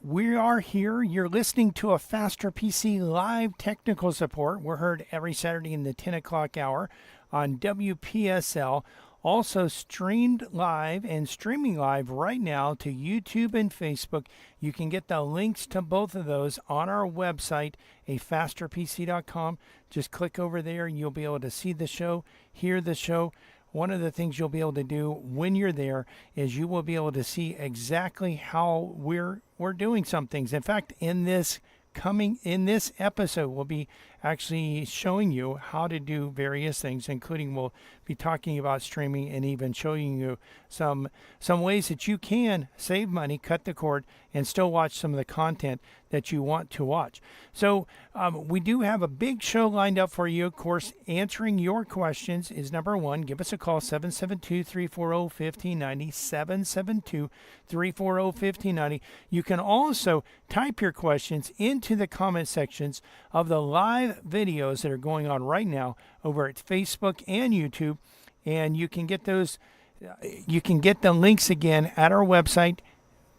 We are here. You're listening to a Faster PC live technical support. We're heard every Saturday in the 10 o'clock hour on WPSL. Also streamed live and streaming live right now to YouTube and Facebook. You can get the links to both of those on our website, afasterpc.com. Just click over there and you'll be able to see the show, hear the show. One of the things you'll be able to do when you're there is you will be able to see exactly how we're doing some things. In fact, in this episode, we'll be actually showing you how to do various things, including we'll be talking about streaming and even showing you some ways that you can save money, cut the cord, and still watch some of the content that you want to watch. So we do have a big show lined up for you. Of course, answering your questions is number one. Give us a call, 772-340-1590, 772-340-1590. You can also type your questions into the comment sections of the live videos that are going on right now over at Facebook and YouTube, and you can get those. You can get the links again at our website.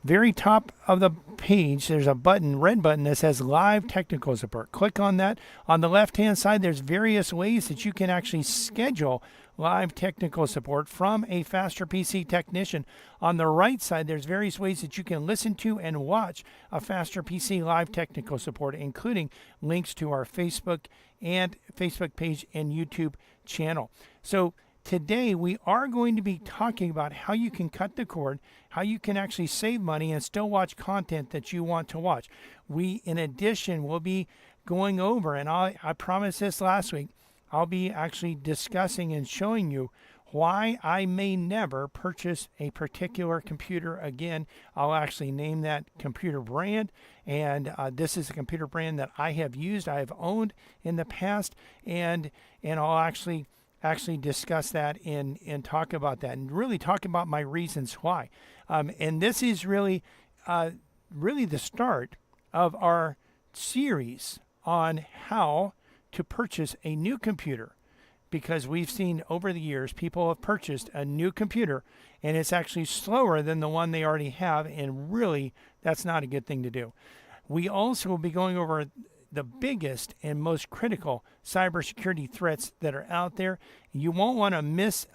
Very top of the page, there's a button, red button that says Live Technical Support. Click on that. On the left-hand side, there's various ways that you can actually schedule live technical support from a Faster PC technician. On the right side, there's various ways that you can listen to and watch a Faster PC live technical support, including links to our Facebook page and YouTube channel. So today, we are going to be talking about how you can cut the cord, how you can actually save money and still watch content that you want to watch. We, in addition, will be going over, and I promised this last week, I'll be actually discussing and showing you why I may never purchase a particular computer again. I'll actually name that computer brand, and this is a computer brand that I have used, I have owned in the past, and I'll actually discuss that and talk about that and really talk about my reasons why. And this is really the start of our series on how to purchase a new computer, because we've seen over the years people have purchased a new computer and it's actually slower than the one they already have, and really that's not a good thing to do. We also will be going over the biggest and most critical cybersecurity threats that are out there. You won't want to miss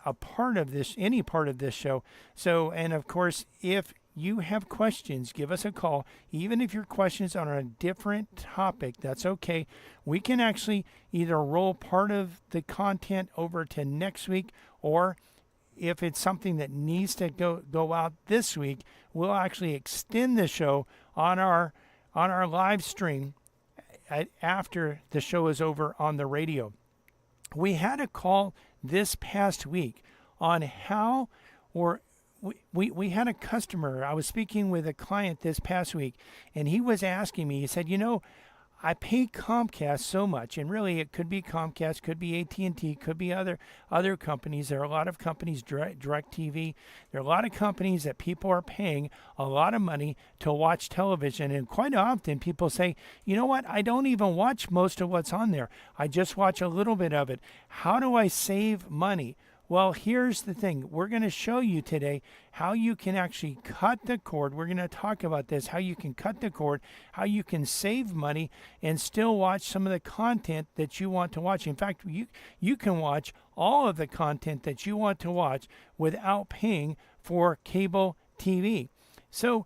any part of this show. So, and of course, if you have questions, give us a call. Even if your questions are on a different topic, that's okay. We can actually either roll part of the content over to next week, or if it's something that needs to go out this week, we'll actually extend the show on our live stream after the show is over on the radio. We had a call this past week on how, or we had a customer. I was speaking with a client this past week, and he was asking me, he said, I pay Comcast so much, and really it could be Comcast, could be AT&T, could be other companies. There are a lot of companies, DirecTV. There are a lot of companies that people are paying a lot of money to watch television, and quite often people say, you know what, I don't even watch most of what's on there. I just watch a little bit of it. How do I save money? Well, here's the thing. We're going to show you today how you can actually cut the cord. We're going to talk about this, how you can cut the cord, how you can save money and still watch some of the content that you want to watch. In fact, you can watch all of the content that you want to watch without paying for cable TV. So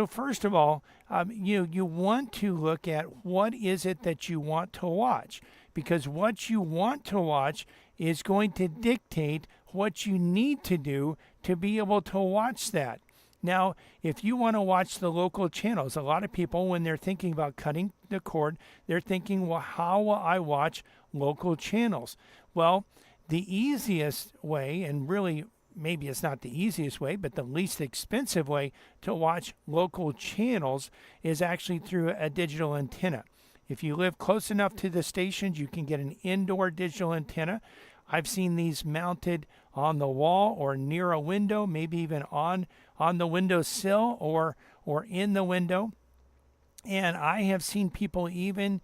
first of all, you want to look at what is it that you want to watch, because what you want to watch is going to dictate what you need to do to be able to watch that. Now, if you want to watch the local channels, a lot of people, when they're thinking about cutting the cord, they're thinking, well, how will I watch local channels? Well, the easiest way, and really maybe it's not the easiest way, but the least expensive way to watch local channels is actually through a digital antenna. If you live close enough to the stations, you can get an indoor digital antenna. I've seen these mounted on the wall or near a window, maybe even on the windowsill or in the window. And I have seen people even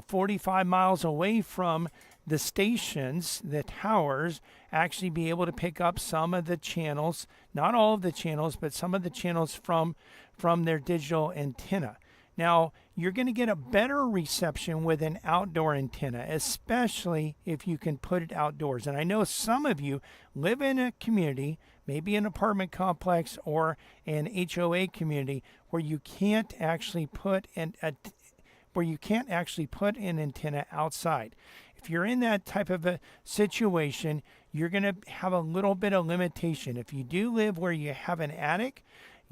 45 miles away from the stations, the towers, actually be able to pick up some of the channels, not all of the channels, but some of the channels from from their digital antenna. Now, you're going to get a better reception with an outdoor antenna, especially if you can put it outdoors. And I know some of you live in a community, maybe an apartment complex or an HOA community, where you can't actually put an antenna outside. If you're in that type of a situation, you're going to have a little bit of limitation. If you do live where you have an attic,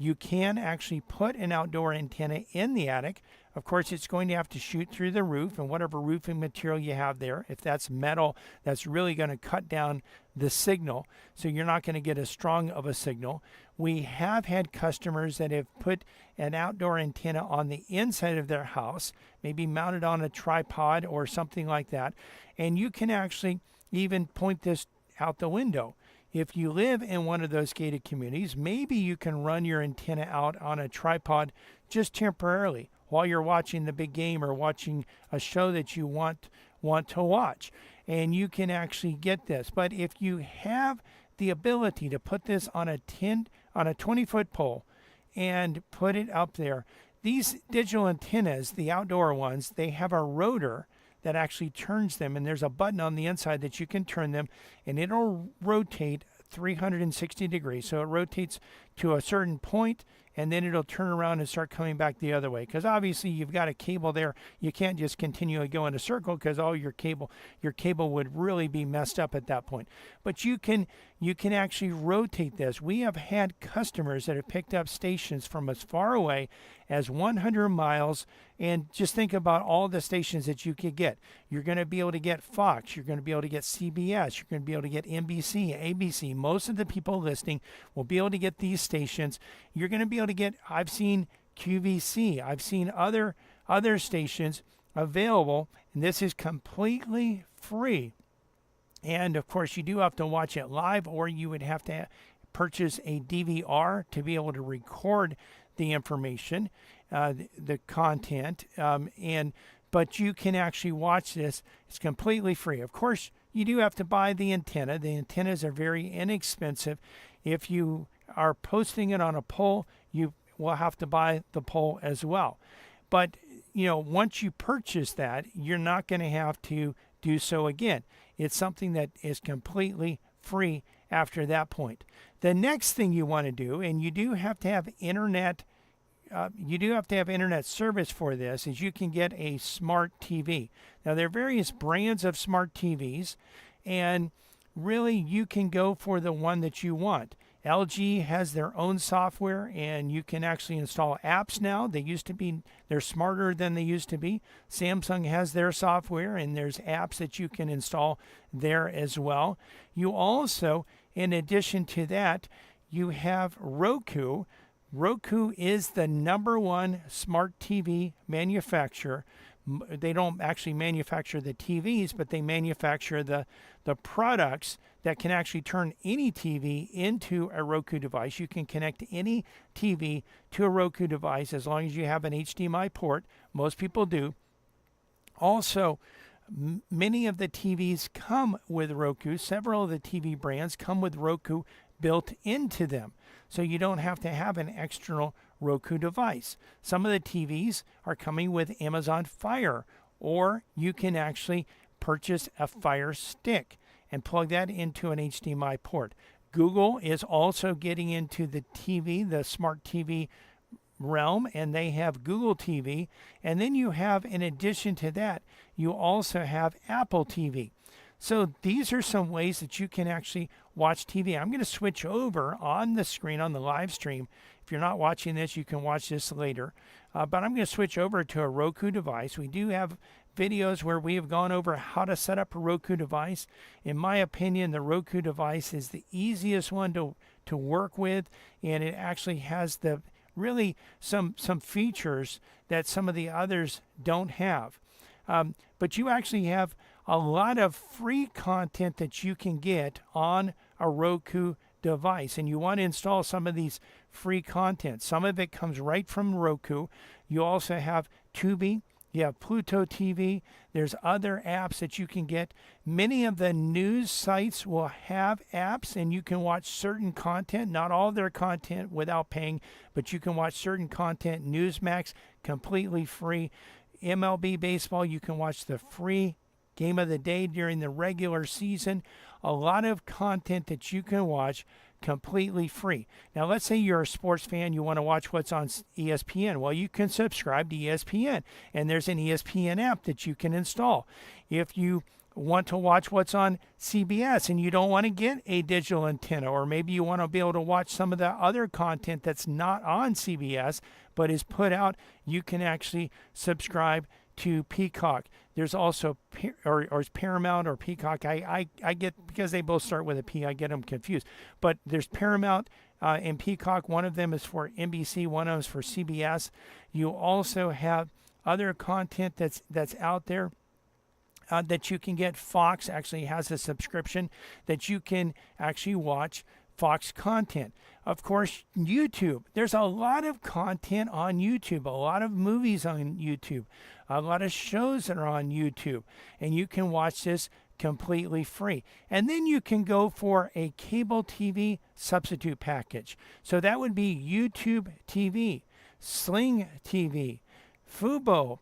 you can actually put an outdoor antenna in the attic. Of course, it's going to have to shoot through the roof and whatever roofing material you have there. If that's metal, that's really going to cut down the signal, so you're not going to get as strong of a signal. We have had customers that have put an outdoor antenna on the inside of their house, maybe mounted on a tripod or something like that, and you can actually even point this out the window. If you live in one of those gated communities, maybe you can run your antenna out on a tripod just temporarily while you're watching the big game or watching a show that you want to watch. And you can actually get this. But if you have the ability to put this on a 20-foot pole and put it up there, these digital antennas, the outdoor ones, they have a rotor that actually turns them, and there's a button on the inside that you can turn them, and it'll rotate 360 degrees. So it rotates to a certain point, and then it'll turn around and start coming back the other way. Because obviously you've got a cable there. You can't just continually go in a circle, because all your cable would really be messed up at that point. But you can actually rotate this. We have had customers that have picked up stations from as far away as 100 miles, and just think about all the stations that you could get. You're going to be able to get Fox. You're going to be able to get CBS. You're going to be able to get NBC, ABC. Most of the people listening will be able to get these stations. You're going to be able to get, I've seen QVC. I've seen other stations available, and this is completely free. And of course, you do have to watch it live, or you would have to purchase a DVR to be able to record the information, the content, but you can actually watch this. It's completely free. Of course, you do have to buy the antenna. The antennas are very inexpensive. If you are posting it on a pole, you will have to buy the pole as well. But once you purchase that, you're not going to have to do so again. It's something that is completely free after that point. The next thing you want to do, and you do have to have internet service for this, is you can get a smart TV. Now, there are various brands of smart TVs, and really you can go for the one that you want. LG has their own software, and you can actually install apps now. They're smarter than they used to be. Samsung has their software, and there's apps that you can install there as well. You also, in addition to that, you have Roku. Roku is the #1 smart TV manufacturer. They don't actually manufacture the TVs, but they manufacture the products that can actually turn any TV into a Roku device. You can connect any TV to a Roku device as long as you have an HDMI port. Most people do. Also, many of the TVs come with Roku. Several of the TV brands come with Roku built into them, so you don't have to have an external Roku device. Some of the TVs are coming with Amazon Fire, or you can actually purchase a Fire Stick and plug that into an HDMI port. Google is also getting into the smart TV realm, and they have Google TV. And then you have, in addition to that, you also have Apple TV. So these are some ways that you can actually watch TV. I'm going to switch over on the screen on the live stream. If you're not watching this, you can watch this later. But I'm going to switch over to a Roku device. We do have videos where we have gone over how to set up a Roku device. In my opinion, the Roku device is the easiest one to work with, and it actually has really some features that some of the others don't have. But you actually have a lot of free content that you can get on a Roku device, and you want to install some of these free content. Some of it comes right from Roku. You also have Tubi, You have Pluto TV. There's other apps that you can get. Many of the news sites will have apps, and you can watch certain content, not all of their content without paying, but you can watch certain content. Newsmax, completely free. MLB Baseball, you can watch the free game of the day during the regular season. A lot of content that you can watch completely free. Now, let's say you're a sports fan, you want to watch what's on ESPN. Well, you can subscribe to ESPN, and there's an ESPN app that you can install. If you want to watch what's on CBS and you don't want to get a digital antenna, or maybe you want to be able to watch some of the other content that's not on CBS but is put out, you can actually subscribe to Peacock. There's also or Paramount or Peacock. I get, because they both start with a P, I get them confused. But there's Paramount and Peacock. One of them is for NBC, one of them is for CBS. You also have other content that's out there that you can get. Fox actually has a subscription that you can actually watch Fox content. Of course, YouTube. There's a lot of content on YouTube, a lot of movies on YouTube, a lot of shows that are on YouTube, and you can watch this completely free. And then you can go for a cable TV substitute package. So that would be YouTube TV, Sling TV, Fubo,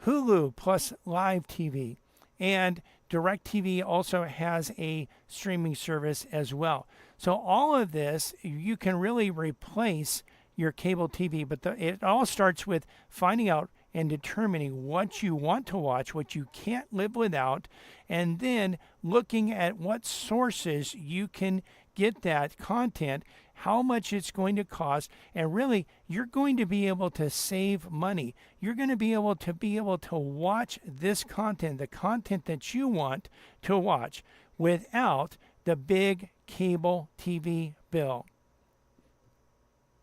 Hulu plus Live TV, and DirecTV also has a streaming service as well. So all of this, you can really replace your cable TV, but it all starts with finding out and determining what you want to watch, what you can't live without, and then looking at what sources you can get that content, how much it's going to cost, and really you're going to be able to save money. You're going to be able to watch this content, the content that you want to watch, without the big cable TV bill.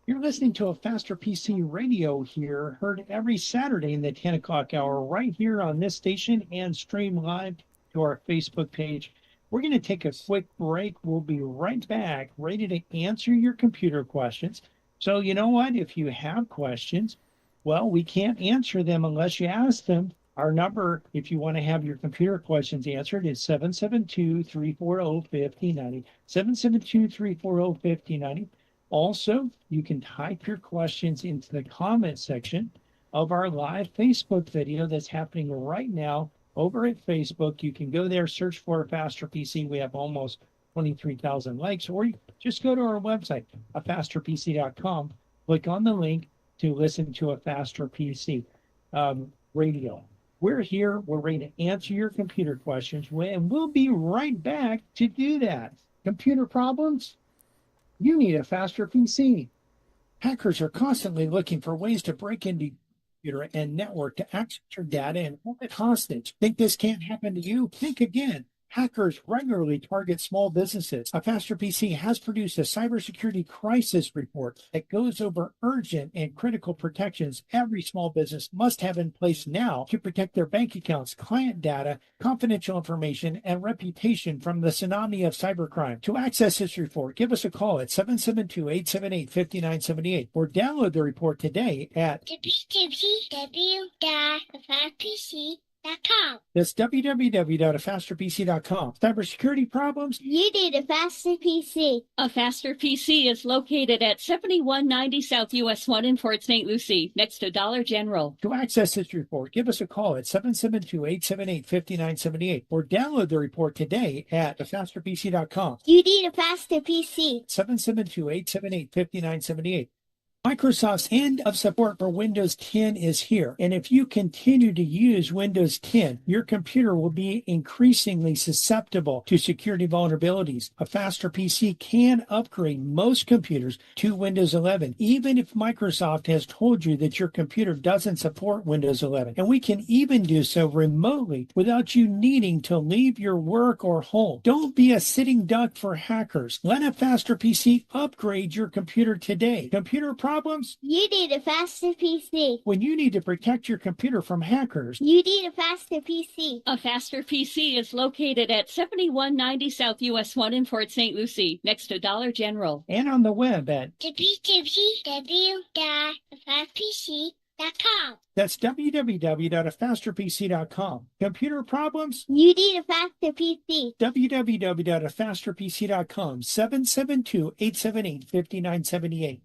You're listening to a Faster PC radio here, heard every Saturday in the 10 o'clock hour right here on this station and stream live to our Facebook page. We're going to take a quick break. We'll be right back, ready to answer your computer questions. So you know what? If you have questions, well, we can't answer them unless you ask them. Our number, if you want to have your computer questions answered, is 772-340-5090, 772-340-5090. Also, you can type your questions into the comment section of our live Facebook video that's happening right now over at Facebook. You can go there, search for a Faster PC. We have almost 23,000 likes, or you just go to our website, afasterpc.com, click on the link to listen to a Faster PC radio. We're here. We're ready to answer your computer questions, and we'll be right back to do that. Computer problems? You need a Faster PC. Hackers are constantly looking for ways to break into your computer and network to access your data and hold it hostage. Think this can't happen to you? Think again. Hackers regularly target small businesses. A Faster PC has produced a cybersecurity crisis report that goes over urgent and critical protections every small business must have in place now to protect their bank accounts, client data, confidential information, and reputation from the tsunami of cybercrime. To access this report, give us a call at 772-878-5978 or download the report today at www.fastpc.com. That's www.afasterpc.com. Cybersecurity problems? You need a Faster PC. A Faster PC is located at 7190 South US 1 in Port St. Lucie, next to Dollar General. To access this report, give us a call at 772-878-5978 or download the report today at afasterpc.com. You need a Faster PC. 772-878-5978. Microsoft's end of support for Windows 10 is here, and if you continue to use Windows 10, your computer will be increasingly susceptible to security vulnerabilities. A Faster PC can upgrade most computers to Windows 11, even if Microsoft has told you that your computer doesn't support Windows 11. And we can even do so remotely without you needing to leave your work or home. Don't be a sitting duck for hackers. Let a Faster PC upgrade your computer today. Computer problems? You need a Faster PC. When you need to protect your computer from hackers, you need a Faster PC. A Faster PC is located at 7190 South US 1 in Port St. Lucie, next to Dollar General. And on the web at www.fastpc.com. That's www.afasterpc.com. Computer problems? You need a faster PC. www.afasterpc.com. 772-878-5978.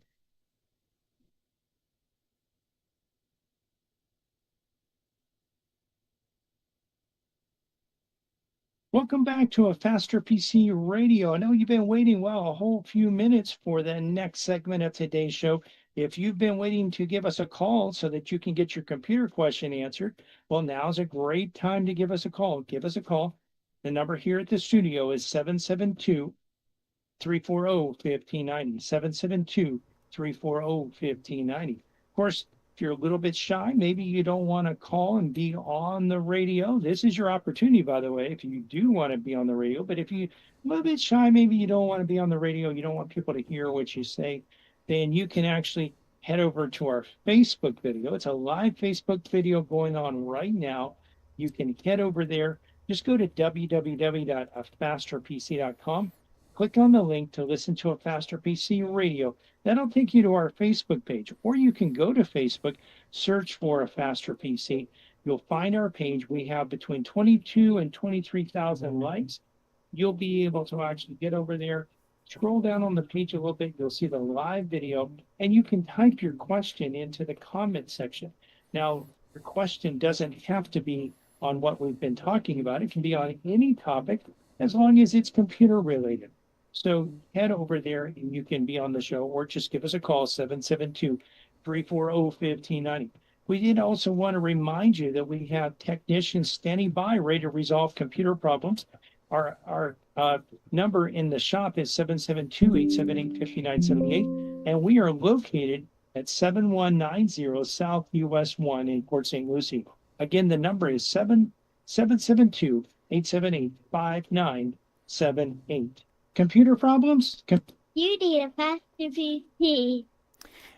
Welcome back to A Faster PC Radio. I know you've been waiting, a whole few minutes for the next segment of today's show. If you've been waiting to give us a call so that you can get your computer question answered, well, now's a great time to give us a call. Give us a call. The number here at the studio is 772-340-1590, 772-340-1590. Of course, if you're a little bit shy, maybe you don't want to call and be on the radio. This is your opportunity, by the way, if you do want to be on the radio. But if you're a little bit shy, maybe you don't want to be on the radio, you don't want people to hear what you say, then you can actually head over to our Facebook video. It's a live Facebook video going on right now. You can head over there. Just go to www.afasterpc.com. Click on the link to listen to A Faster PC Radio. That'll take you to our Facebook page, or you can go to Facebook, search for A Faster PC. You'll find our page. We have between 22 and 23,000 likes. You'll be able to actually get over there, scroll down on the page a little bit. You'll see the live video, and you can type your question into the comment section. Now, your question doesn't have to be on what we've been talking about. It can be on any topic as long as it's computer related. So head over there and you can be on the show, or just give us a call, 772-340-1590. We did also want to remind you that we have technicians standing by, ready to resolve computer problems. Our number in the shop is 772-878-5978, and we are located at 7190 South US 1 in Port St. Lucie. Again, the number is 772-878-5978. Computer problems? You need a faster PC.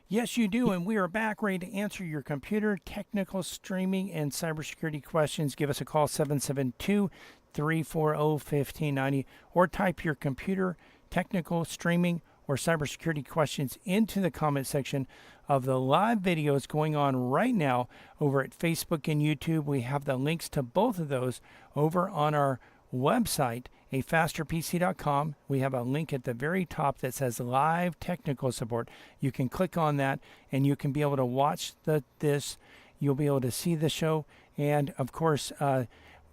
Yes, you do, and we are back ready to answer your computer, technical, streaming, and cybersecurity questions. Give us a call, 772-340-1590, or type your computer, technical, streaming, or cybersecurity questions into the comment section of the live videos going on right now over at Facebook and YouTube. We have the links to both of those over on our website, afasterpc.com. We have a link at the very top that says live technical support. You can click on that and you can be able to watch this. You'll be able to see the show. And of course,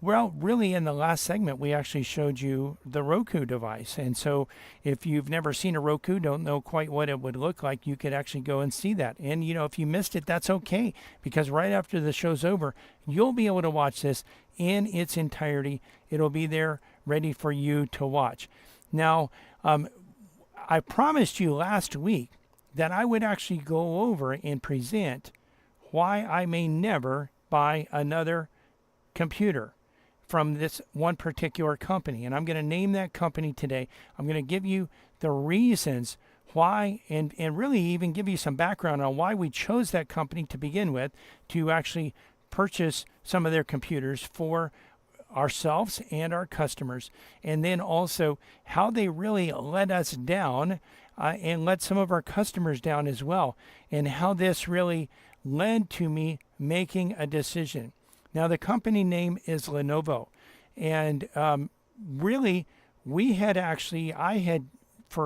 really in the last segment, we actually showed you the Roku device. And so if you've never seen a Roku, don't know quite what it would look like, you could actually go and see that. And, if you missed it, that's okay, because right after the show's over, you'll be able to watch this in its entirety. It'll be there ready for you to watch. Now, I promised you last week that I would actually go over and present why I may never buy another computer from this one particular company. And I'm going to name that company today. I'm going to give you the reasons why, and really even give you some background on why we chose that company to begin with, to actually purchase some of their computers for ourselves and our customers, and then also how they really let us down and let some of our customers down as well, and how this really led to me making a decision. Now, the company name is Lenovo, and really, for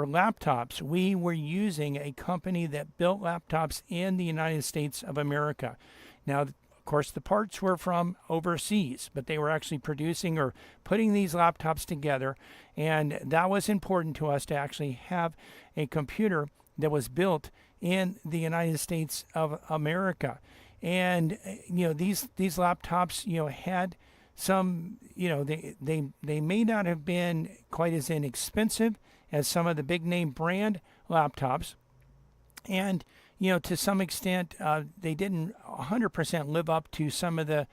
laptops, we were using a company that built laptops in the United States of America. Now, of course, the parts were from overseas, but they were actually producing or putting these laptops together, and that was important to us, to actually have a computer that was built in the United States of America. And these laptops had some, they may not have been quite as inexpensive as some of the big name brand laptops, and to some extent they didn't 100% live up to some of the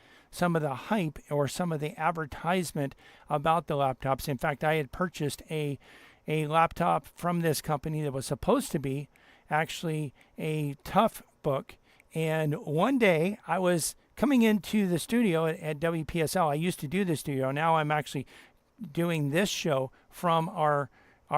hype or some of the advertisement about the laptops. In fact, I had purchased a laptop from this company that was supposed to be actually a Toughbook. And one day I was coming into the studio at WPSL. I used to do the studio. Now I'm actually doing this show from our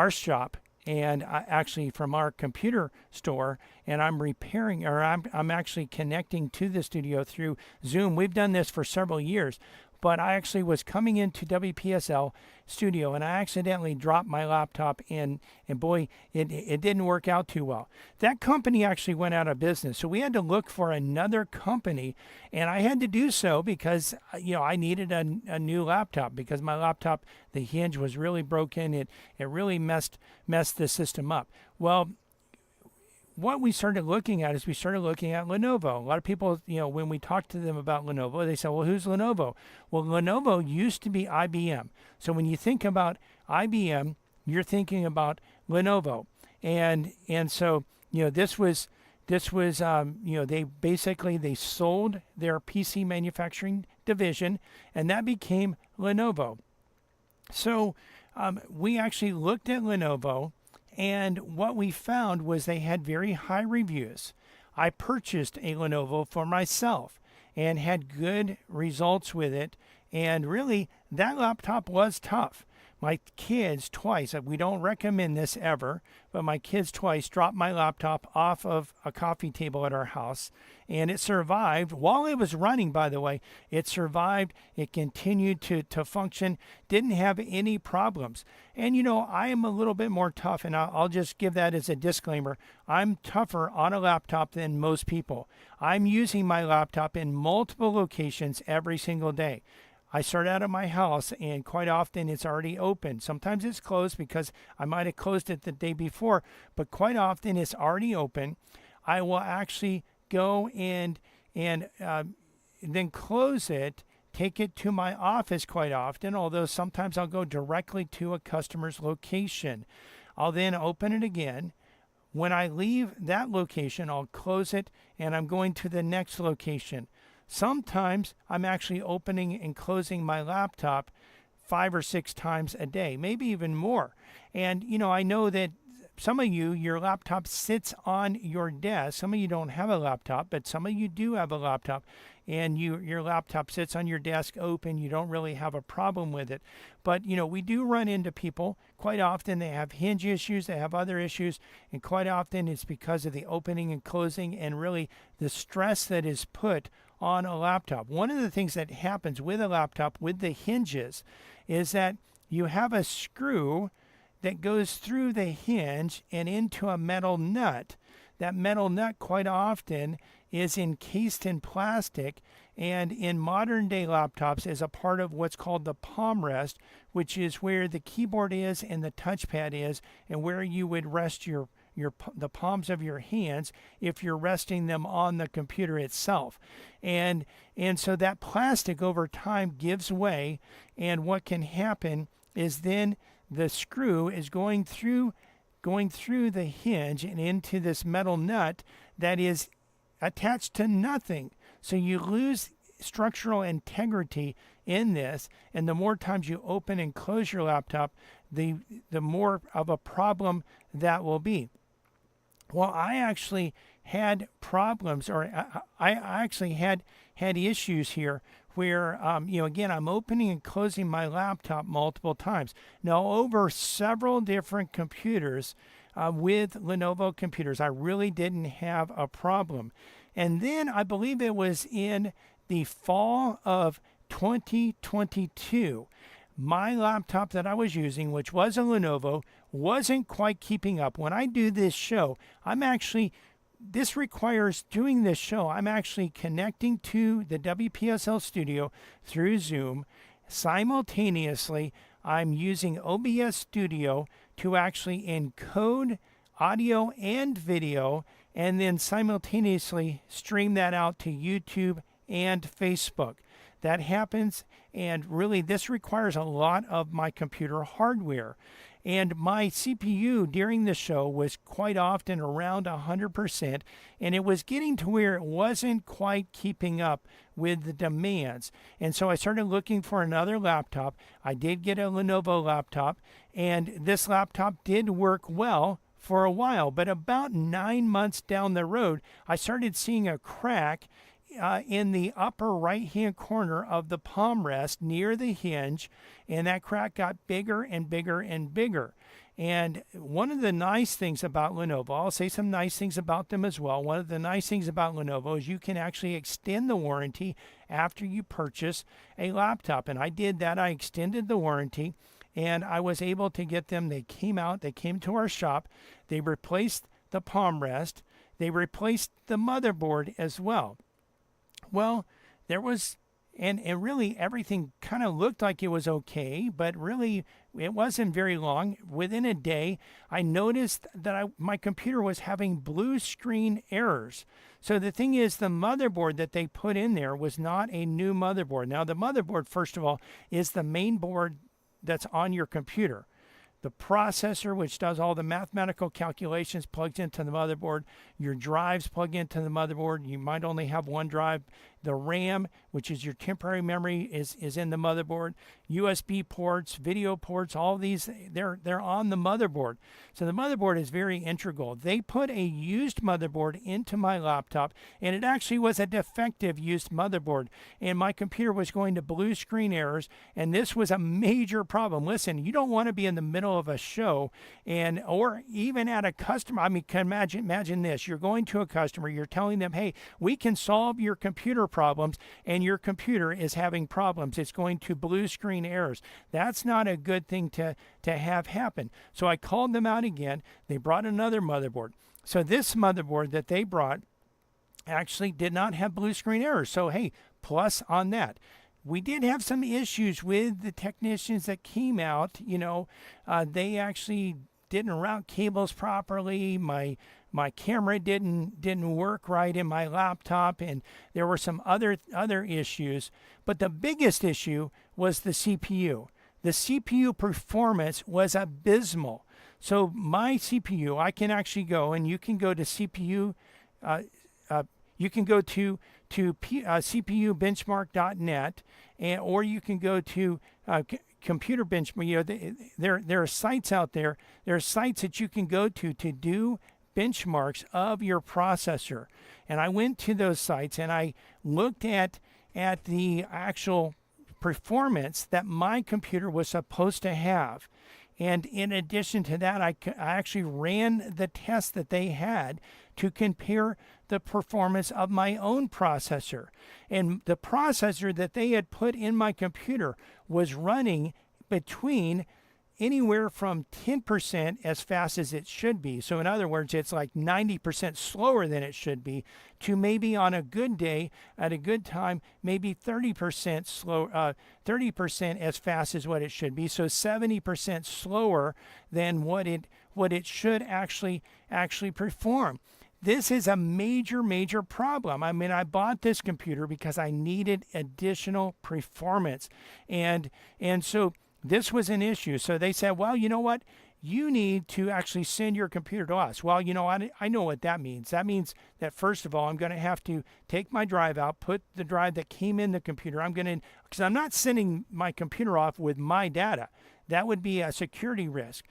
shop. and actually from our computer store, and I'm repairing, or I'm actually connecting to the studio through Zoom. We've done this for several years, but I actually was coming into WPSL studio and I accidentally dropped my laptop in, and boy, it didn't work out too well. That company actually went out of business, so we had to look for another company, and I had to do so because I needed a new laptop, because my laptop, the hinge was really broken. It really messed the system up. Well, what we started looking at is we started looking at Lenovo. A lot of people, when we talked to them about Lenovo, they said, well, who's Lenovo? Well, Lenovo used to be IBM. So when you think about IBM, you're thinking about Lenovo. And so, this was they sold their PC manufacturing division, and that became Lenovo. So we actually looked at Lenovo, and what we found was they had very high reviews. I purchased a Lenovo for myself and had good results with it. And really, that laptop was tough. My kids twice, we don't recommend this ever, but my kids twice dropped my laptop off of a coffee table at our house, and it survived. While it was running, by the way, it survived. It continued to function, didn't have any problems. And I am a little bit more tough, and I'll just give that as a disclaimer. I'm tougher on a laptop than most people. I'm using my laptop in multiple locations every single day. I start out at my house, and quite often it's already open. Sometimes it's closed because I might have closed it the day before, but quite often it's already open. I will actually go and then close it, take it to my office quite often, although sometimes I'll go directly to a customer's location. I'll then open it again. When I leave that location, I'll close it, and I'm going to the next location. Sometimes I'm actually opening and closing my laptop 5 or 6 times a day, maybe even more. And, I know that some of you, your laptop sits on your desk. Some of you don't have a laptop, but some of you do have a laptop, and your laptop sits on your desk open. You don't really have a problem with it. But, we do run into people. Quite often they have hinge issues, they have other issues, and quite often it's because of the opening and closing and really the stress that is put on a laptop. One of the things that happens with a laptop with the hinges is that you have a screw that goes through the hinge and into a metal nut. That metal nut quite often is encased in plastic, and in modern day laptops is a part of what's called the palm rest, which is where the keyboard is and the touchpad is, and where you would rest the palms of your hands if you're resting them on the computer itself. And so that plastic over time gives way, and what can happen is then the screw is going through the hinge and into this metal nut that is attached to nothing. So you lose structural integrity in this, and the more times you open and close your laptop, the more of a problem that will be. Well, I actually had problems, or I actually had issues here where, again, I'm opening and closing my laptop multiple times. Now, over several different computers with Lenovo computers, I really didn't have a problem. And then I believe it was in the fall of 2022, my laptop that I was using, which was a Lenovo, wasn't quite keeping up. When I do this show, this requires doing this show. I'm actually connecting to the WPSL studio through Zoom. Simultaneously, I'm using OBS Studio to actually encode audio and video, and then simultaneously stream that out to YouTube and Facebook. That happens, and really this requires a lot of my computer hardware. And my CPU during the show was quite often around 100%, and it was getting to where it wasn't quite keeping up with the demands. And so I started looking for another laptop. I did get a Lenovo laptop, and this laptop did work well for a while, but about 9 months down the road, I started seeing a crack in the upper right-hand corner of the palm rest near the hinge, and that crack got bigger and bigger and bigger. And one of the nice things about Lenovo, I'll say some nice things about them as well. One of the nice things about Lenovo is you can actually extend the warranty after you purchase a laptop. And I did that. I extended the warranty and I was able to get them. They came out, they came to our shop, they replaced the palm rest, they replaced the motherboard as well. Well, there was, and really everything kind of looked like it was okay, but really it wasn't very long. Within a day, I noticed that my computer was having blue screen errors. So the thing is, the motherboard that they put in there was not a new motherboard. Now, the motherboard, first of all, is the main board that's on your computer. The processor, which does all the mathematical calculations, plugs into the motherboard. Your drives plug into the motherboard. You might only have one drive. The RAM, which is your temporary memory, is in the motherboard. USB ports, video ports, all these, they're on the motherboard. So the motherboard is very integral. They put a used motherboard into my laptop, and it actually was a defective used motherboard. And my computer was going to blue screen errors, and this was a major problem. Listen, you don't want to be in the middle of a show or even at a customer. I mean, imagine this. You're going to a customer, you're telling them, hey, we can solve your computer problems, and your computer is having problems. It's going to blue screen errors. That's not a good thing to have happen. So I called them out again. They brought another motherboard. So this motherboard that they brought actually did not have blue screen errors. So hey, plus on that. We did have some issues with the technicians that came out. They actually didn't route cables properly. My camera didn't work right in my laptop, and there were some other issues. But the biggest issue was the CPU. The CPU performance was abysmal. So my CPU, I can actually go, and you can go to CPU. You can go to cpubenchmark.net, or you can go to Computer Benchmark. There are sites out there. There are sites that you can go to do benchmarks of your processor. And I went to those sites and I looked at the actual performance that my computer was supposed to have. And in addition to that, I actually ran the tests that they had to compare the performance of my own processor. And the processor that they had put in my computer was running between anywhere from 10% as fast as it should be. So in other words, it's like 90% slower than it should be, to maybe on a good day, at a good time, maybe 30% slow, 30% as fast as what it should be. So 70% slower than what it should actually perform. This is a major problem. I mean, I bought this computer because I needed additional performance, and so this was an issue. So they said, well, you know what? You need to actually send your computer to us. Well, I know what that means. That means that, first of all, I'm going to have to take my drive out, put the drive that came in the computer. Because I'm not sending my computer off with my data. That would be a security risk.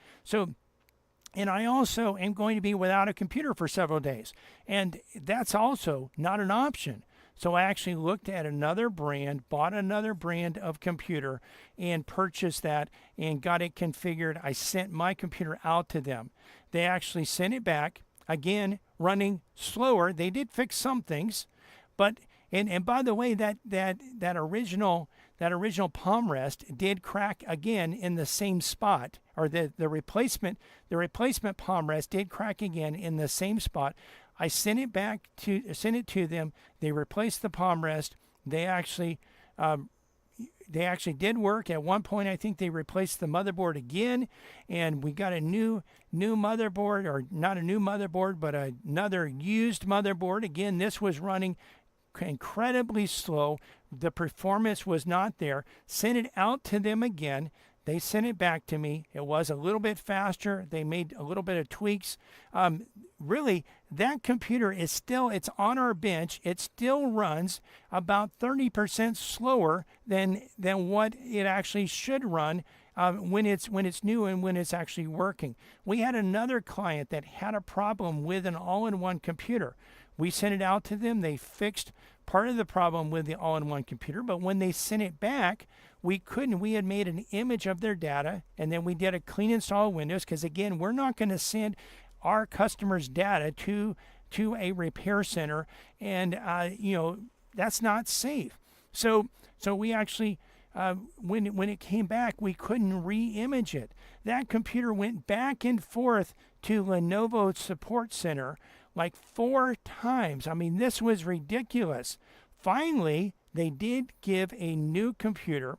And I also am going to be without a computer for several days. And that's also not an option. So I actually looked at another brand, bought another brand of computer, and purchased that and got it configured. I sent my computer out to them. They actually sent it back, again, running slower. They did fix some things, but and by the way, that original palm rest did crack again in the same spot, or the replacement palm rest did crack again in the same spot. I sent it to them. They replaced the palm rest. They actually did work. At one point, I think they replaced the motherboard again, and we got a new motherboard, or not a new motherboard, but another used motherboard. Again, this was running incredibly slow. The performance was not there. Sent it out to them again. They sent it back to me. It was a little bit faster. They made a little bit of tweaks. Really, that computer it's on our bench. It still runs about 30% slower than what it actually should run when it's new and when it's actually working. We had another client that had a problem with an all-in-one computer. We sent it out to them. They fixed part of the problem with the all-in-one computer, but when they sent it back, we couldn't. We had made an image of their data, and then we did a clean install of Windows, because again, we're not going to send our customers' data to a repair center, and that's not safe. So we actually, when it came back, we couldn't re-image it. That computer went back and forth to Lenovo Support Center like 4 times. I mean, this was ridiculous. Finally, they did give a new computer.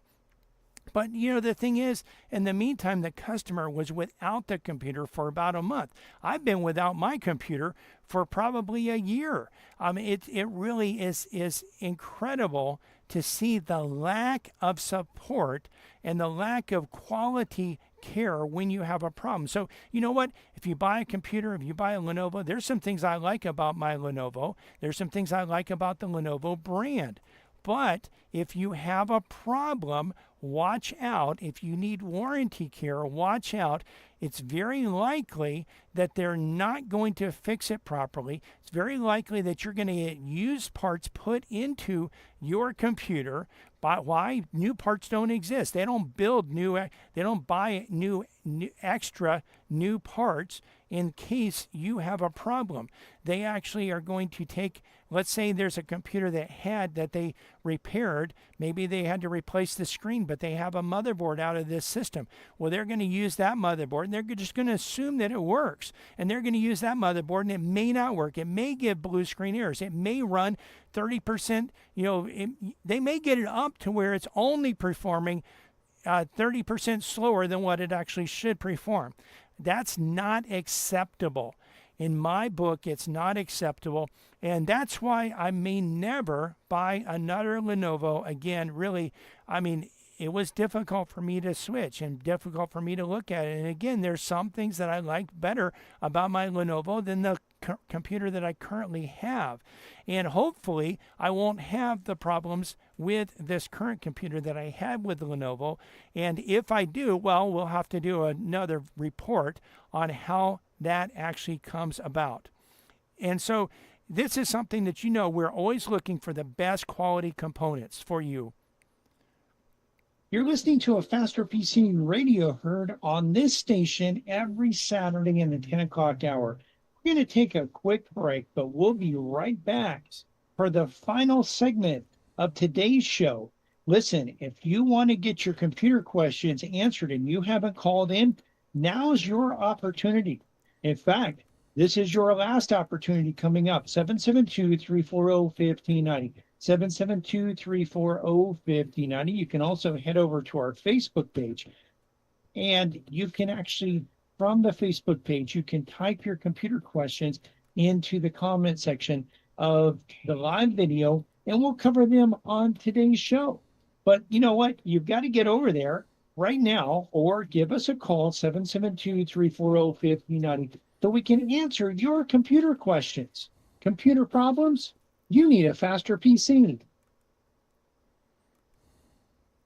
But, the thing is, in the meantime, the customer was without the computer for about a month. I've been without my computer for probably a year. It really is incredible to see the lack of support and the lack of quality care when you have a problem. So, you know what? If you buy a computer, if you buy a Lenovo, there's some things I like about my Lenovo. There's some things I like about the Lenovo brand. But if you have a problem, watch out. If you need warranty care, watch out. It's very likely that they're not going to fix it properly. It's very likely that you're going to get used parts put into your computer. But why? New parts don't exist. They don't build they don't buy new extra new parts in case you have a problem. They actually are going to take, let's say there's a computer that they repaired. Maybe they had to replace the screen, but they have a motherboard out of this system. Well, they're going to use that motherboard, and they're just going to assume that it works. And they're going to use that motherboard, and it may not work. It may give blue screen errors. It may run 30%. They may get it up to where it's only performing 30% slower than what it actually should perform. That's not acceptable. In my book, it's not acceptable. And that's why I may never buy another Lenovo again. Really, it was difficult for me to switch and difficult for me to look at it. And again, there's some things that I like better about my Lenovo than the computer that I currently have. And hopefully, I won't have the problems with this current computer that I had with the Lenovo. And if I do, well, we'll have to do another report on how that actually comes about. And so this is something that we're always looking for the best quality components for you. You're listening to a Faster PC radio heard on this station every Saturday in the 10 o'clock hour. We're going to take a quick break, but we'll be right back for the final segment of today's show. Listen, if you want to get your computer questions answered and you haven't called in, now's your opportunity. In fact, this is your last opportunity coming up. 772-340-1590. 772-340-1590. You can also head over to our Facebook page, and you can actually, from the Facebook page, you can type your computer questions into the comment section of the live video, and we'll cover them on today's show. But you know what? You've got to get over there right now or give us a call, 772-340-1590, so we can answer your computer questions. Computer problems? You need a Faster PC.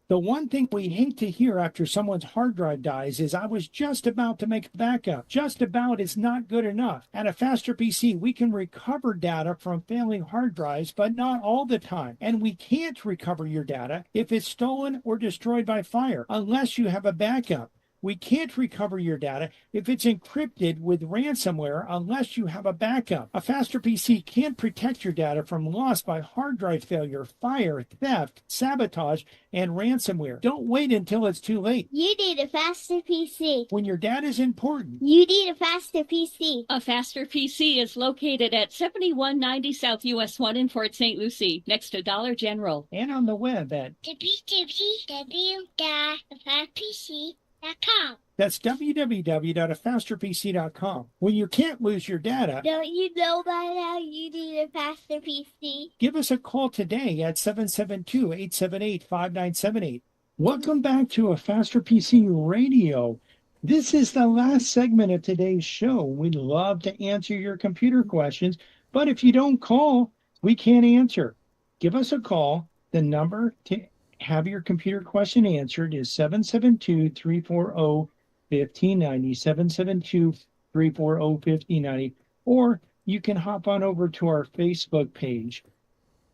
The one thing we hate to hear after someone's hard drive dies is, I was just about to make a backup. Just about is not good enough. At a Faster PC, we can recover data from failing hard drives, but not all the time. And we can't recover your data if it's stolen or destroyed by fire, unless you have a backup. We can't recover your data if it's encrypted with ransomware unless you have a backup. A Faster PC can't protect your data from loss by hard drive failure, fire, theft, sabotage, and ransomware. Don't wait until it's too late. You need a Faster PC. When your data is important, You need a Faster PC. A Faster PC is located at 7190 South US 1 in Fort St. Lucie, next to Dollar General. and on the web at www.fasterpc.com. that's www.afasterpc.com. When you can't lose your data, Don't you know by now you need a Faster PC? give us a call today at 772-878-5978. Welcome back to a Faster PC Radio. This is the last segment of today's show. We'd love to answer your computer questions, but if you don't call, we can't answer. Give us a call. The number to have your computer question answered is 772-340-1590, 772-340-1590, or you can hop on over to our Facebook page,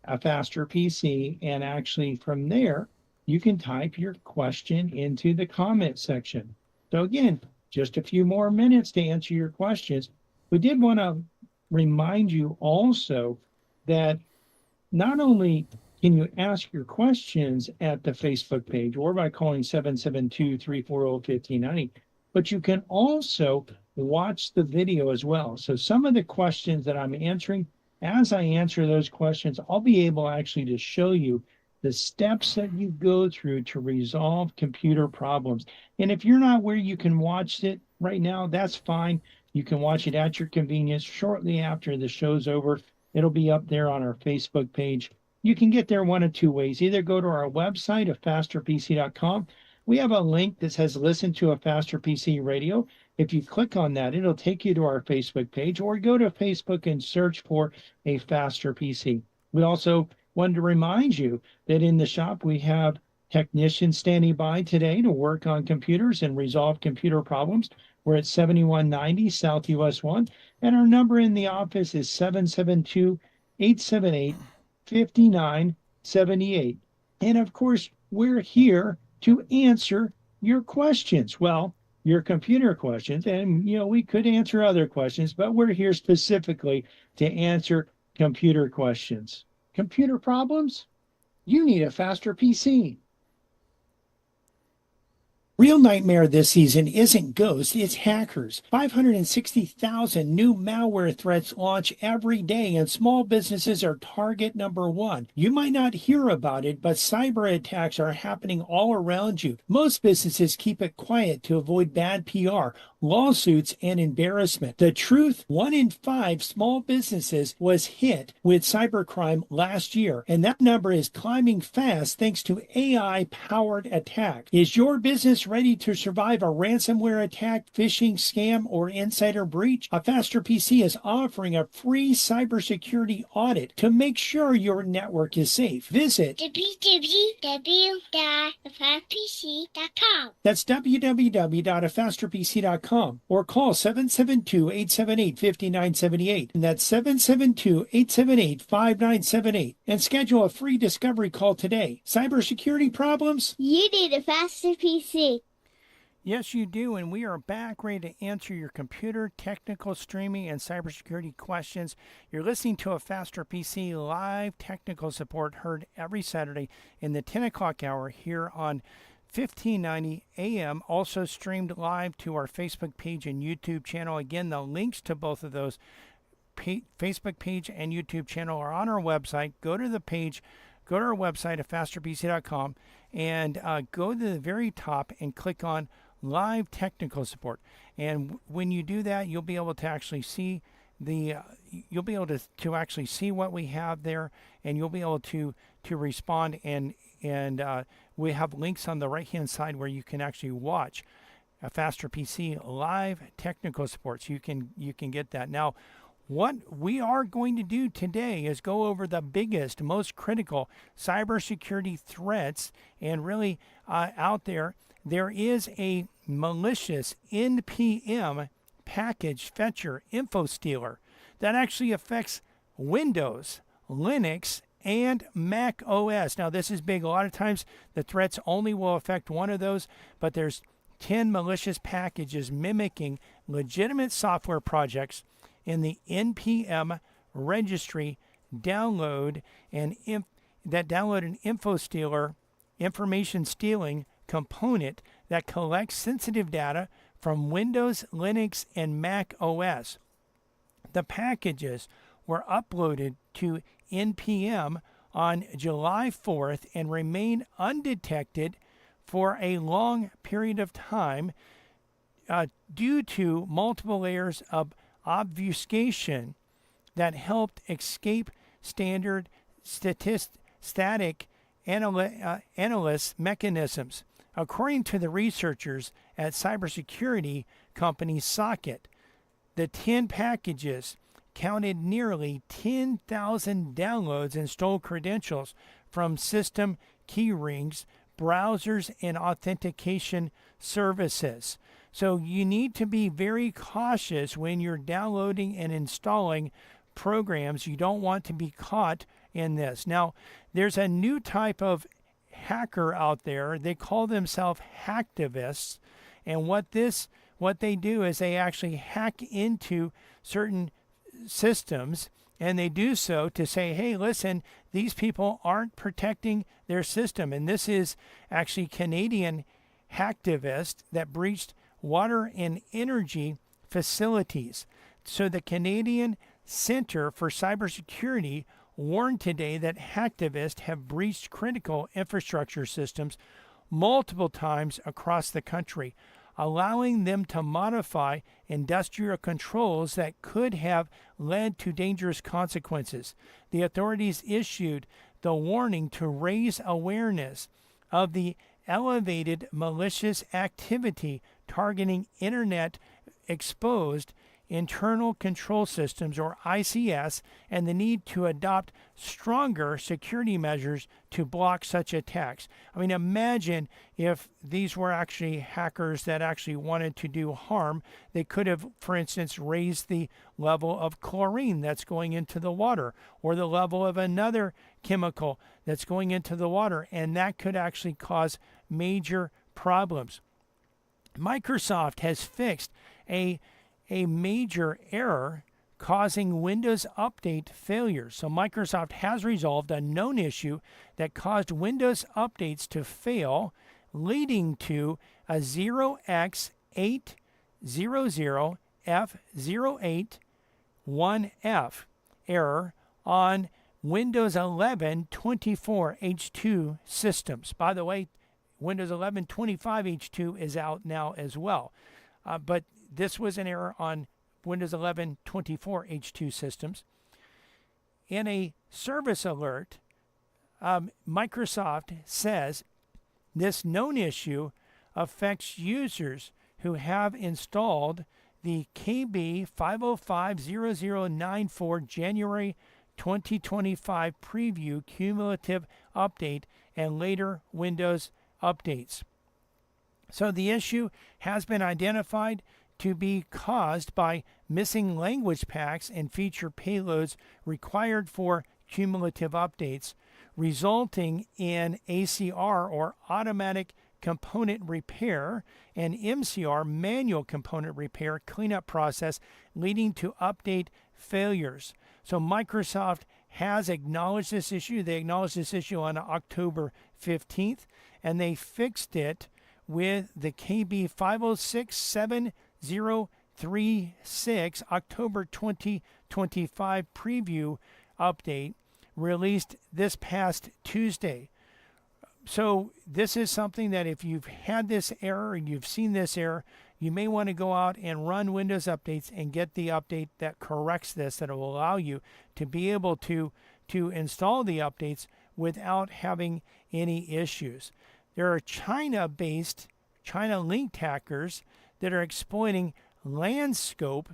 A Faster PC, and actually from there, you can type your question into the comment section. So again, just a few more minutes to answer your questions. We did want to remind you also that not only can you ask your questions at the Facebook page or by calling 772-340-1590, but you can also watch the video as well. So some of the questions that I'm answering, as I answer those questions, I'll be able actually to show you the steps that you go through to resolve computer problems. And if you're not where you can watch it right now, that's fine. You can watch it at your convenience shortly after the show's over. It'll be up there on our Facebook page. You can get there one of two ways. Either go to our website at fasterpc.com. We have a link that says listen to a Faster PC radio. If you click on that, it'll take you to our Facebook page, or go to Facebook and search for a Faster PC. We also wanted to remind you that in the shop we have technicians standing by today to work on computers and resolve computer problems. We're at 7190 South US 1, and our number in the office is 772-878-5978. And of course, we're here to answer your questions. Well, your computer questions, and we could answer other questions, but we're here specifically to answer computer questions. Computer problems? You need a Faster PC. Real nightmare this season isn't ghosts, it's hackers. 560,000 new malware threats launch every day, and small businesses are target number one. You might not hear about it, but cyber attacks are happening all around you. Most businesses keep it quiet to avoid bad PR, lawsuits, and embarrassment. The truth, 1 in 5 small businesses was hit with cybercrime last year, and that number is climbing fast thanks to AI-powered attacks. Is your business ready to survive a ransomware attack, phishing, scam, or insider breach? A Faster PC is offering a free cybersecurity audit to make sure your network is safe. Visit www.fasterpc.com. That's www.afasterpc.com, or call 772-878-5978. And that's 772-878-5978. And schedule a free discovery call today. Cybersecurity problems? You need a Faster PC. Yes, you do, and we are back ready to answer your computer, technical, streaming, and cybersecurity questions. You're listening to a Faster PC live technical support heard every Saturday in the 10 o'clock hour here on 1590 AM, also streamed live to our Facebook page and YouTube channel. Again, the links to both of those Facebook page and YouTube channel are on our website. Go to the page, go to our website at fasterpc.com, and go to the very top and click on live technical support. And when you do that, you'll be able to actually see you'll be able to actually see what we have there, and you'll be able to respond, and we have links on the right hand side where you can actually watch a Faster PC live technical support, so you can get that. Now, what we are going to do today is go over the biggest, most critical cybersecurity threats, and really out there is a malicious NPM package fetcher info stealer that actually affects Windows, Linux, and Mac OS. Now, this is big. A lot of times the threats only will affect one of those, but there's 10 malicious packages mimicking legitimate software projects in the NPM registry. Download an info stealer, information stealing component that collects sensitive data from Windows, Linux, and Mac OS. The packages were uploaded to NPM on July 4th and remain undetected for a long period of time due to multiple layers of obfuscation that helped escape standard static analysis mechanisms. According to the researchers at cybersecurity company Socket, the 10 packages counted nearly 10,000 downloads and stole credentials from system key rings, browsers, and authentication services. So you need to be very cautious when you're downloading and installing programs. You don't want to be caught in this. Now, there's a new type of hacker out there. They call themselves hacktivists, and what they do is they actually hack into certain systems, and they do so to say, hey, listen, these people aren't protecting their system. And this is actually Canadian hacktivist that breached water and energy facilities. So the Canadian Center for Cybersecurity warned today that hacktivists have breached critical infrastructure systems multiple times across the country, allowing them to modify industrial controls that could have led to dangerous consequences. The authorities issued the warning to raise awareness of the elevated malicious activity targeting internet exposed internal control systems, or ICS, and the need to adopt stronger security measures to block such attacks. I mean, imagine if these were actually hackers that actually wanted to do harm. They could have, for instance, raised the level of chlorine that's going into the water, or the level of another chemical that's going into the water, and that could actually cause major problems. Microsoft has fixed a major error causing Windows Update failures. So Microsoft has resolved a known issue that caused Windows updates to fail, leading to a 0x800F081F error on Windows 11 24H2 systems. By the way, Windows 11 25H2 is out now as well. But this was an error on Windows 11 24H2 systems. In a service alert, Microsoft says this known issue affects users who have installed the KB 5050094 January 2025 preview cumulative update and later Windows updates. So the issue has been identified to be caused by missing language packs and feature payloads required for cumulative updates, resulting in ACR, or automatic component repair, and MCR, manual component repair cleanup process, leading to update failures. So Microsoft has acknowledged this issue. They acknowledged this issue on October 15th, and they fixed it with the KB 506736 October 2025 preview update released this past Tuesday. So this is something that if you've had this error and you've seen this error, you may want to go out and run Windows updates and get the update that corrects this, that will allow you to be able to install the updates without having any issues. There are China-based, China-linked hackers that are exploiting Landscope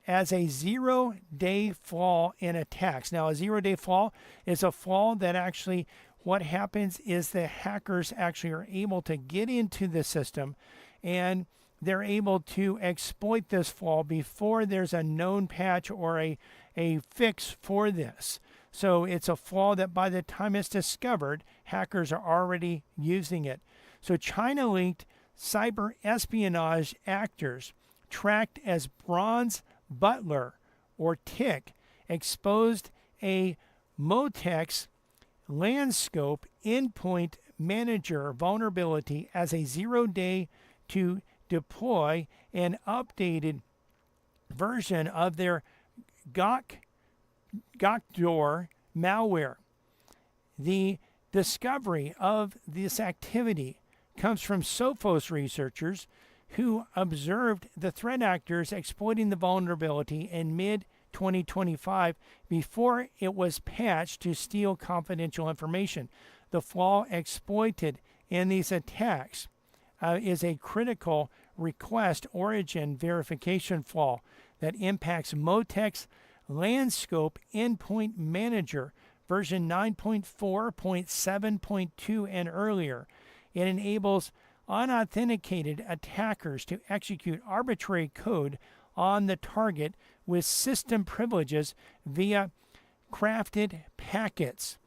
as a zero-day flaw in attacks. Now, a zero-day flaw is a flaw that actually, what happens is the hackers actually are able to get into the system, and they're able to exploit this flaw before there's a known patch or a fix for this. So it's a flaw that by the time it's discovered, hackers are already using it. So China-linked cyber espionage actors tracked as Bronze Butler, or Tick, exposed a Motex Landscope endpoint manager vulnerability as a zero-day to deploy an updated version of their Gokdor malware. The discovery of this activity comes from Sophos researchers who observed the threat actors exploiting the vulnerability in mid-2025 before it was patched to steal confidential information. The flaw exploited in these attacks is a critical request origin verification flaw that impacts Motex Landscope Endpoint Manager version 9.4.7.2 and earlier. It enables unauthenticated attackers to execute arbitrary code on the target with system privileges via crafted packets.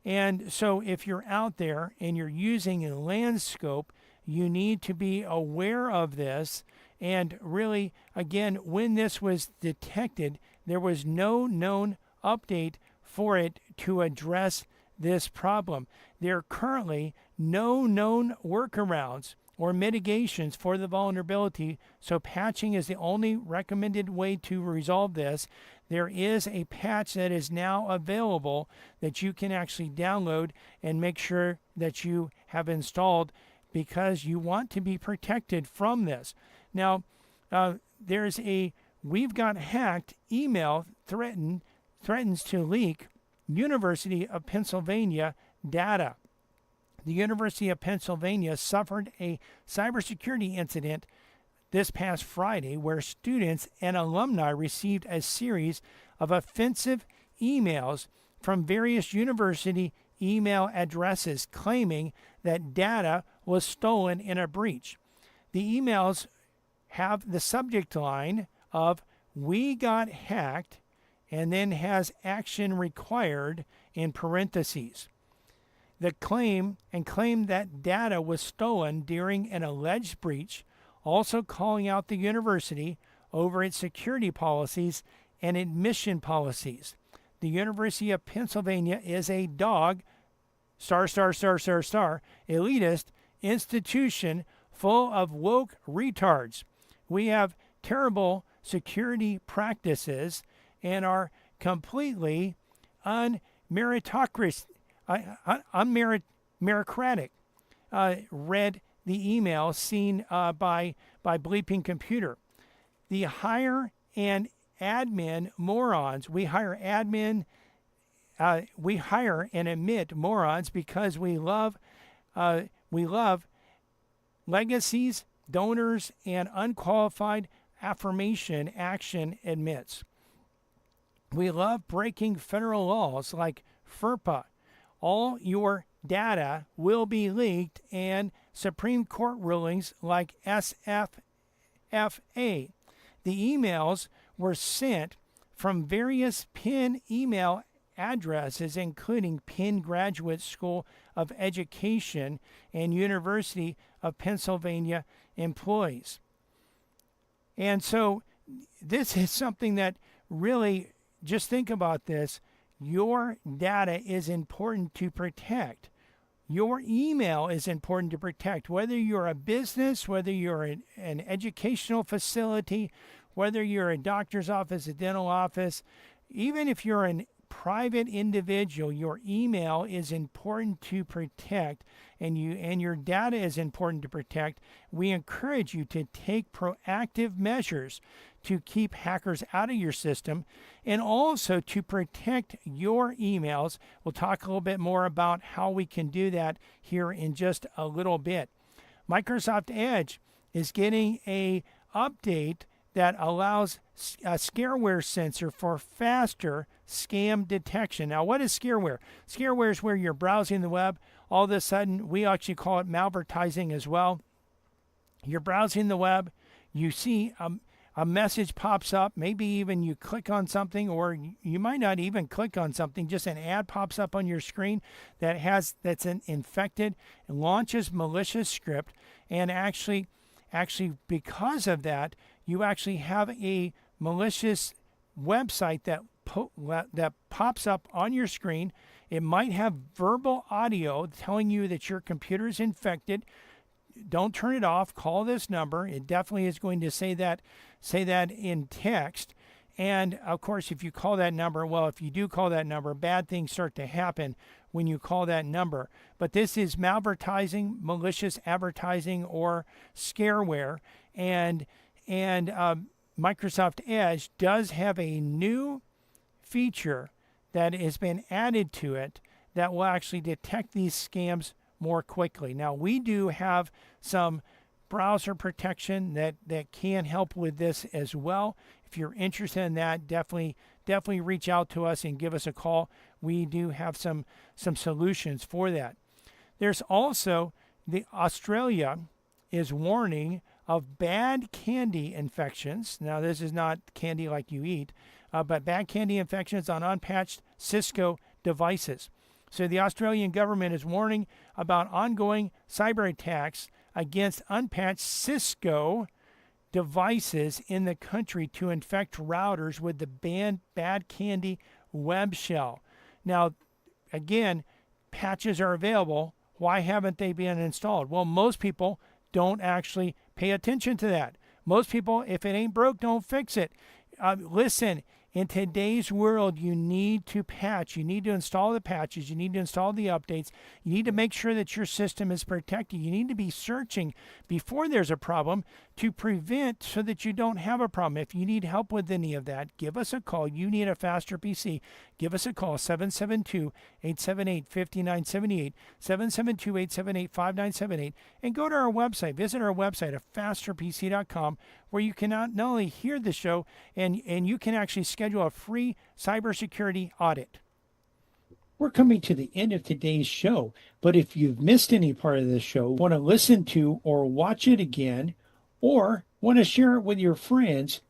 And so if you're out there and you're using a Landscope, you need to be aware of this. And really, again, when this was detected, there was no known update for it to address this problem. There are currently no known workarounds or mitigations for the vulnerability, so patching is the only recommended way to resolve this. There is a patch that is now available that you can actually download and make sure that you have installed, because you want to be protected from this. Now, there's a "We've Got Hacked" email threatens to leak University of Pennsylvania data. The University of Pennsylvania suffered a cybersecurity incident this past Friday where students and alumni received a series of offensive emails from various university email addresses claiming that data was stolen in a breach. The emails have the subject line of "We got hacked," and then has "action required" in parentheses. The claim that data was stolen during an alleged breach, also calling out the university over its security policies and admission policies. The University of Pennsylvania is a dog, elitist institution full of woke retards. We have terrible security practices and are completely unmeritocratic. Read the email seen by Bleeping Computer. The hire and admin morons. We hire and admit morons because we love legacies, donors, and unqualified affirmation action admits. We love breaking federal laws like FERPA. All your data will be leaked, and Supreme Court rulings like SFFA. The emails were sent from various Penn email addresses, including Penn Graduate School of Education and University of Pennsylvania employees. And so this is something that really, just think about this. Your data is important to protect. Your email is important to protect. Whether you're a business, whether you're an educational facility, whether you're a doctor's office, a dental office, even if you're a private individual, your email is important to protect, and your data is important to protect. We encourage you to take proactive measures to keep hackers out of your system, and also to protect your emails. We'll talk a little bit more about how we can do that here in just a little bit. Microsoft Edge is getting a update that allows a scareware sensor for faster scam detection. Now, what is scareware? Scareware is where you're browsing the web. All of a sudden, we actually call it malvertising as well. You're browsing the web. You see a message pops up. Maybe even you click on something, or you might not even click on something. Just an ad pops up on your screen that's infected and launches malicious script. And actually, because of that, you actually have a malicious website that pops up on your screen. It might have verbal audio telling you that your computer is infected. Don't turn it off. Call this number. It definitely is going to say that in text. And of course, if you call that number, if you do call that number, bad things start to happen when you call that number. But this is malvertising, malicious advertising, or scareware. And Microsoft Edge does have a new feature that has been added to it that will actually detect these scams more quickly. Now, we do have some browser protection that can help with this as well. If you're interested in that, definitely reach out to us and give us a call. We do have some solutions for that. There's also Australia is warning of bad candy infections. Now, this is not candy like you eat, but bad candy infections on unpatched Cisco devices. So the Australian government is warning about ongoing cyber attacks against unpatched Cisco devices in the country to infect routers with the banned Bad Candy web shell. Now, again, patches are available. Why haven't they been installed? Well, most people don't actually pay attention to that. Most people, if it ain't broke, don't fix it. Listen, in today's world, you need to patch. You need to install the patches. You need to install the updates. You need to make sure that your system is protected. You need to be searching before there's a problem to prevent so that you don't have a problem. If you need help with any of that, give us a call. You need a faster PC. Give us a call, 772-878-5978, 772-878-5978, and go to our website. Visit our website at fasterpc.com, where you can not only hear the show, and you can actually schedule a free cybersecurity audit. We're coming to the end of today's show, but if you've missed any part of the show, want to listen to or watch it again, or want to share it with your friends,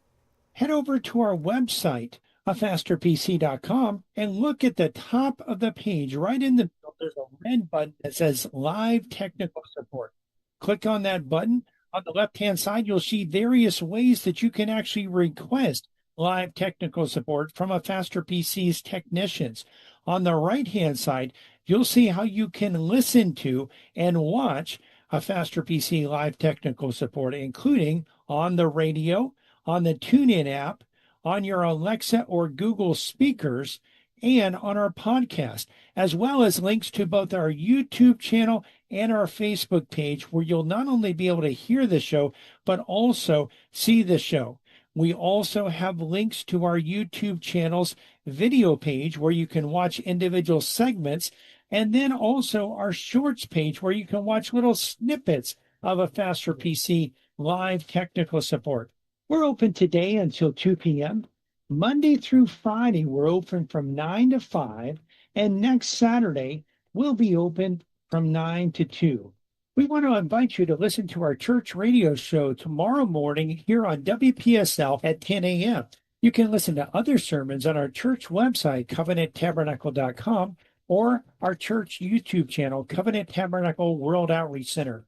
head over to our website, fasterpc.com, and look at the top of the page. Right in the middle, there's a red button that says Live Technical Support. Click on that button. On the left-hand side, you'll see various ways that you can actually request live technical support from a Faster PC's technicians. On the right-hand side, you'll see how you can listen to and watch a Faster PC live technical support, including on the radio, on the TuneIn app, on your Alexa or Google speakers, and on our podcast, as well as links to both our YouTube channel and our Facebook page, where you'll not only be able to hear the show, but also see the show. We also have links to our YouTube channel's video page, where you can watch individual segments, and then also our shorts page, where you can watch little snippets of a Faster PC live technical support. We're open today until 2 p.m. Monday through Friday, we're open from 9 to 5, and next Saturday, we'll be open from 9 to 2. We want to invite you to listen to our church radio show tomorrow morning here on WPSL at 10 a.m. You can listen to other sermons on our church website, covenanttabernacle.com, or our church YouTube channel, Covenant Tabernacle World Outreach Center.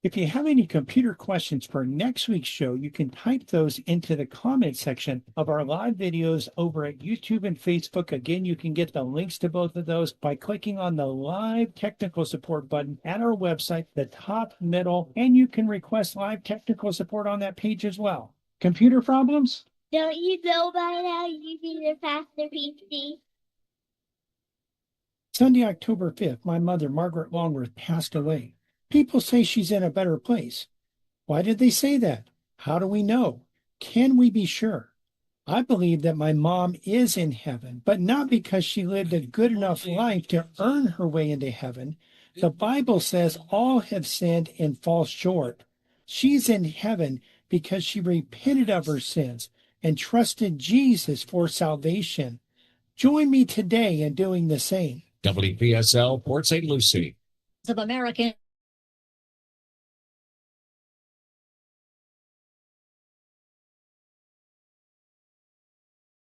If you have any computer questions for next week's show, you can type those into the comment section of our live videos over at YouTube and Facebook. Again, you can get the links to both of those by clicking on the live technical support button at our website, the top middle, and you can request live technical support on that page as well. Computer problems? Don't you know by now you need a faster PC? Sunday, October 5th, my mother, Margaret Longworth, passed away. People say she's in a better place. Why did they say that? How do we know? Can we be sure? I believe that my mom is in heaven, but not because she lived a good enough life to earn her way into heaven. The Bible says all have sinned and fall short. She's in heaven because she repented of her sins and trusted Jesus for salvation. Join me today in doing the same. WPSL, Port St. Lucie. Of American